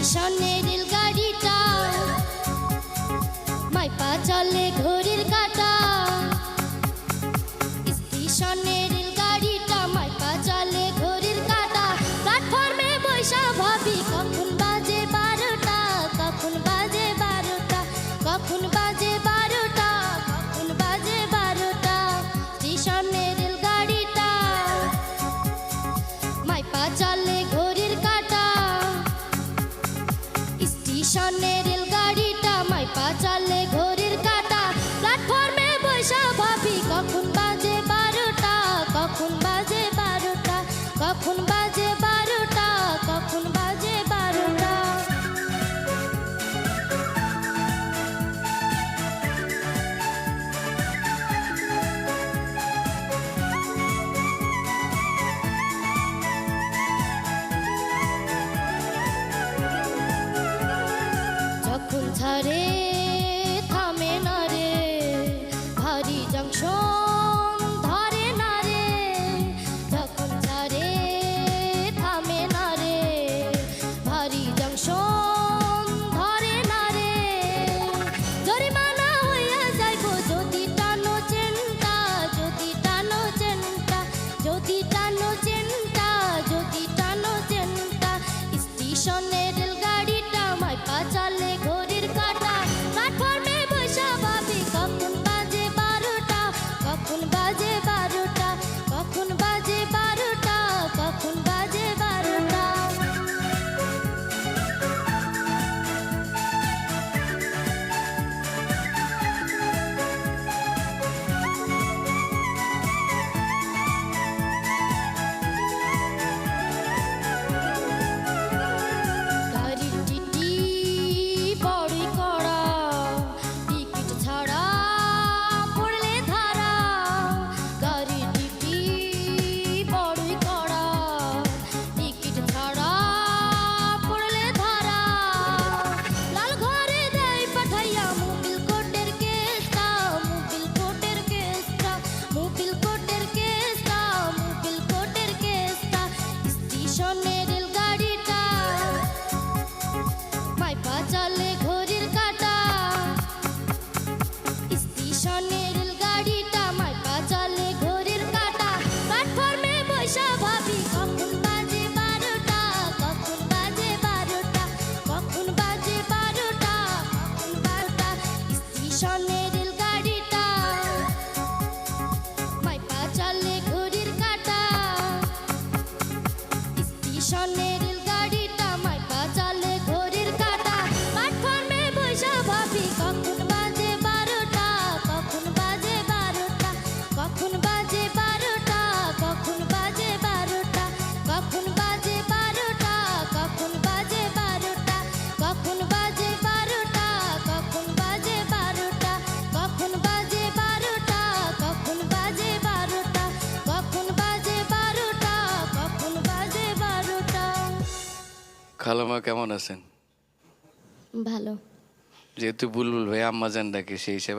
স্টেশনের রেলগাড়িটা মাইপা চলে ঘড়ির কাঁটা। স্টেশনের রেলগাড়িটা মাইপা চলে ঘড়ির কাঁটা। প্ল্যাটফর্মে বৈশা ভাবি কখন বাজে 12টা, কখন বাজে 12টা, কখন বাজে 12টা, কখন বাজে 12টা। স্টেশনের রেলগাড়িটা মাইপা চলে ঘড়ির কাঁটা। স্টেশনের রেলগাড়িটা মাইপা চলে ঘড়ির কাঁটা। প্ল্যাটফর্মে বৈশা ভাবি কখন বাজে 12টা, কখন বাজে 12টা, কখন বাজে 12টা, কখন বাজে 12টা। যখন ছাড়ে থামে না রে, ভারী জংশন ধরে না রে। যখন ছাড়ে থামে না রে, ভারী জংশন ধরে না রে। জরিমানা হইয়া যাইব যদি টানো চেনটা, যদি টানো চেনটা, যদি টানো চেনটা, যদি টানো চেনটা। স্টেশনের রেলগাড়িটা মাইপা চলে ঘড়ির কাঁটা। প্ল্যাটফর্মে বৈশা ভাবি কখন বাজে 12টা, কখন বাজে 12টা, কখন বাজে 12টা, কখন বাজে 12টা। গাড়ির টিটি বড়ই কড়া, টিকিট ছাড়া পড়লে ধারা। গাড়ির টিটি বড়ই কড়া, টিকিট ছাড়া পড়লে ধারা। লাল ঘরে দেয় পাঠাইয়া মোবিল কোটের কেসটা, মোবিল কোটের কেসটা, মোবিল কোটের কেসটা, মোবিল কোটের কেসটা। স্টেশনের রেলগাড়িটা মাইপা চলে ঘড়ির কাঁটা। স্টেশনের রেলগাড়িটা মাইপা চলে ঘড়ির কাঁটা। প্ল্যাটফর্মে বৈশা ভাবি কখন বাজে 12টা, কখন বাজে 12টা, কখন বাজে 12টা, কখন 12টা। স্টেশনের রেলগাড়িটা মাইপা চলে ঘড়ির কাঁটা। স্টেশনের রেলগাড়িটা মাইপা চলে ঘড়ির কাঁটা। প্ল্যাটফর্মে বৈশা ভাবি কখন বাজে 12টা, কখন বাজে 12টা, কখন বাজে 12টা, কখন বাজে 12টা, কখন বাজে 12টা, কখন বাজে 12টা, কখন বাজে 12টা, কখন বাজে 12টা, কখন বাজে 12টা, কখন বাজে 12টা, কখন বাজে 12টা, কখন বাজে 12টা। খালামা কেমন আছেন? ভালো। যেহেতু বুলবুল ভাই আম্মাজান ডাকে সেই হিসেবে